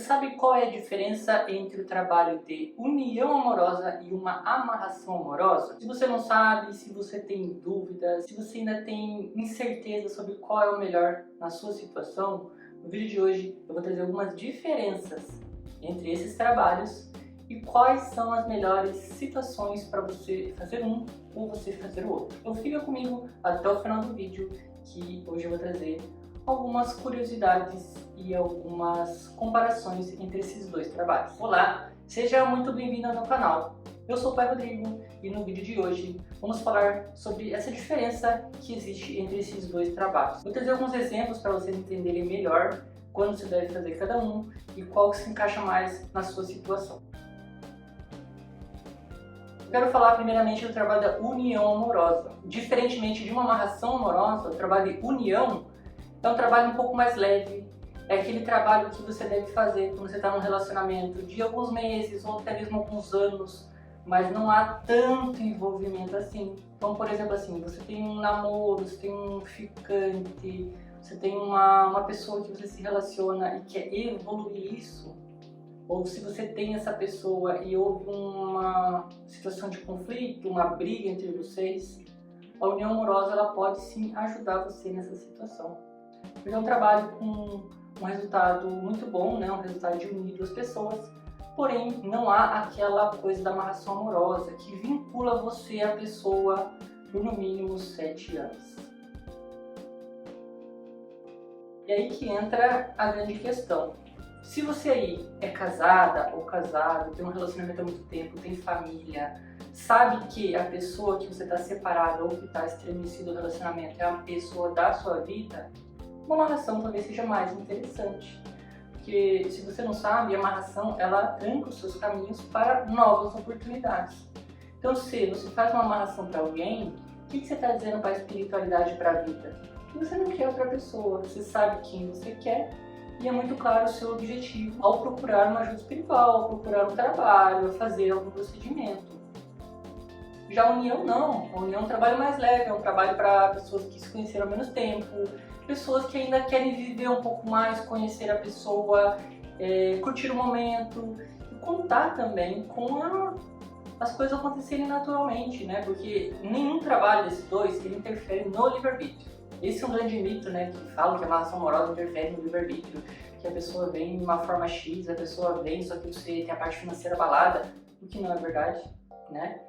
sabe qual é a diferença entre o trabalho de união amorosa e uma amarração amorosa? Se você não sabe, se você tem dúvidas, se você ainda tem incerteza sobre qual é o melhor na sua situação, no vídeo de hoje eu vou trazer algumas diferenças entre esses trabalhos e quais são as melhores situações para você fazer um ou você fazer o outro. Então fica comigo até o final do vídeo, que hoje eu vou trazer algumas curiosidades e algumas comparações entre esses dois trabalhos. Olá, seja muito bem-vindo ao meu canal. Eu sou o Pai Rodrigo e no vídeo de hoje vamos falar sobre essa diferença que existe entre esses dois trabalhos. Vou trazer alguns exemplos para vocês entenderem melhor quando você deve fazer cada um e qual que se encaixa mais na sua situação. Eu quero falar primeiramente do trabalho da união amorosa. Diferentemente de uma amarração amorosa, o trabalho de união é um trabalho um pouco mais leve, é aquele trabalho que você deve fazer quando você está num relacionamento de alguns meses ou até mesmo alguns anos, mas não há tanto envolvimento assim. Então, por exemplo, assim, você tem um namoro, você tem um ficante, você tem uma pessoa que você se relaciona e quer evoluir isso, ou se você tem essa pessoa e houve uma situação de conflito, uma briga entre vocês, a união amorosa ela pode sim ajudar você nessa situação. Porque é um trabalho com um resultado muito bom, né? Um resultado de unir duas pessoas, porém não há aquela coisa da amarração amorosa que vincula você à pessoa por no mínimo 7 anos. E aí que entra a grande questão. Se você aí é casada ou casado, tem um relacionamento há muito tempo, tem família, sabe que a pessoa que você está separado ou que está estremecido do relacionamento é a pessoa da sua vida, uma amarração talvez seja mais interessante. Porque se você não sabe, a amarração ela tranca os seus caminhos para novas oportunidades. Então se você faz uma amarração para alguém, o que você está dizendo para a espiritualidade, para a vida? Que você não quer outra pessoa, você sabe quem você quer e é muito claro o seu objetivo ao procurar uma ajuda espiritual, ao procurar um trabalho, a fazer algum procedimento. Já a união não, a união é um trabalho mais leve, é um trabalho para pessoas que se conheceram há menos tempo, pessoas que ainda querem viver um pouco mais, conhecer a pessoa, curtir o momento e contar também com as coisas acontecerem naturalmente, né? Porque nenhum trabalho desses dois ele interfere no livre-arbítrio. Esse é um grande mito, né? Que fala que a amarração amorosa interfere no livre-arbítrio, que a pessoa vem de uma forma X, a pessoa vem só que você tem a parte financeira abalada, o que não é verdade, né?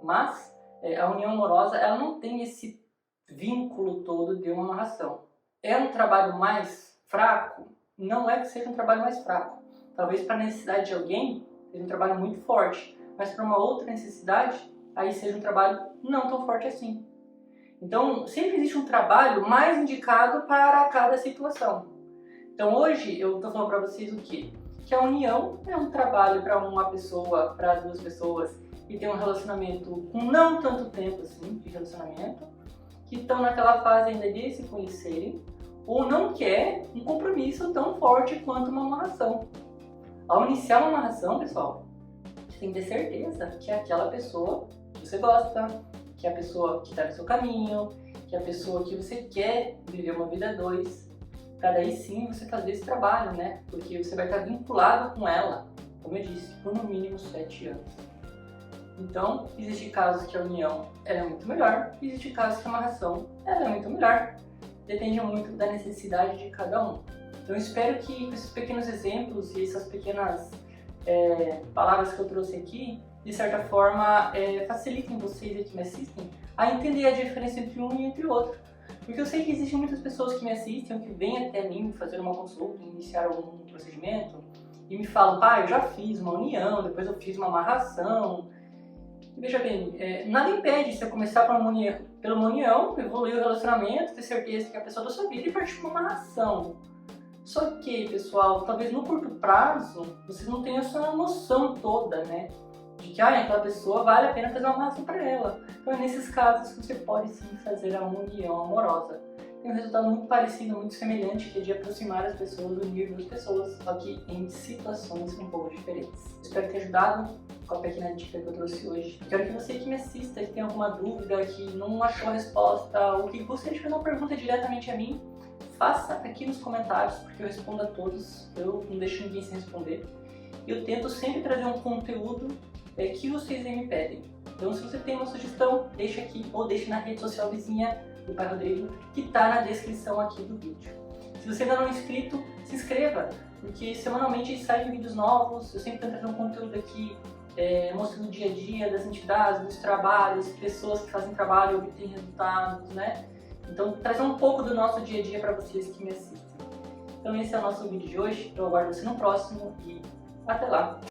Mas a união amorosa ela não tem esse vínculo todo de uma amarração. É um trabalho mais fraco? Não é que seja um trabalho mais fraco. Talvez para a necessidade de alguém seja um trabalho muito forte, mas para uma outra necessidade, aí seja um trabalho não tão forte assim. Então, sempre existe um trabalho mais indicado para cada situação. Então, hoje eu estou falando para vocês o quê? Que a união é um trabalho para uma pessoa, para duas pessoas, que tem um relacionamento com não tanto tempo assim de relacionamento, que estão naquela fase ainda de se conhecerem, ou não quer um compromisso tão forte quanto uma amarração. Ao iniciar uma amarração, pessoal, você tem que ter certeza que é aquela pessoa que você gosta, que é a pessoa que está no seu caminho, que é a pessoa que você quer viver uma vida a dois, para daí sim você fazer esse trabalho, né? Porque você vai estar vinculado com ela, como eu disse, por no mínimo 7 anos. Então, existem casos que a união ela é muito melhor, e existem casos que a amarração ela é muito melhor. Depende muito da necessidade de cada um. Então, eu espero que com esses pequenos exemplos e essas pequenas palavras que eu trouxe aqui, de certa forma, facilitem vocês que me assistem a entender a diferença entre um e entre o outro. Porque eu sei que existem muitas pessoas que me assistem, que vêm até mim fazer uma consulta, iniciar algum procedimento, e me falam, pai, eu já fiz uma união, depois eu fiz uma amarração. Veja bem, nada impede você começar pela uma união, evoluir o relacionamento, ter certeza que é a pessoa da sua vida e partir para uma amarração. Só que, pessoal, talvez no curto prazo, vocês não tenham essa noção toda, né? De que aquela pessoa vale a pena fazer uma amarração para ela. Então é nesses casos que você pode sim fazer a união amorosa. Tem um resultado muito parecido, muito semelhante, que é de aproximar as pessoas, unir duas pessoas, só que em situações um pouco diferentes. Espero ter ajudado com a pequena dica que eu trouxe hoje. Quero que você que me assista, que tem alguma dúvida, que não achou a resposta, ou que gostaria de fazer uma pergunta diretamente a mim, faça aqui nos comentários, porque eu respondo a todos, eu não deixo ninguém sem responder. Eu tento sempre trazer um conteúdo que vocês aí me pedem. Então, se você tem uma sugestão, deixa aqui ou deixa na rede social vizinha do Pai Rodrigo, que está na descrição aqui do vídeo. Se você ainda não é inscrito, se inscreva, porque semanalmente saem vídeos novos, eu sempre tento trazer um conteúdo aqui mostrando o dia a dia das entidades, dos trabalhos, pessoas que fazem trabalho e obtêm resultados, né? Então, trazer um pouco do nosso dia a dia para vocês que me assistem. Então, esse é o nosso vídeo de hoje, eu aguardo você no próximo e até lá!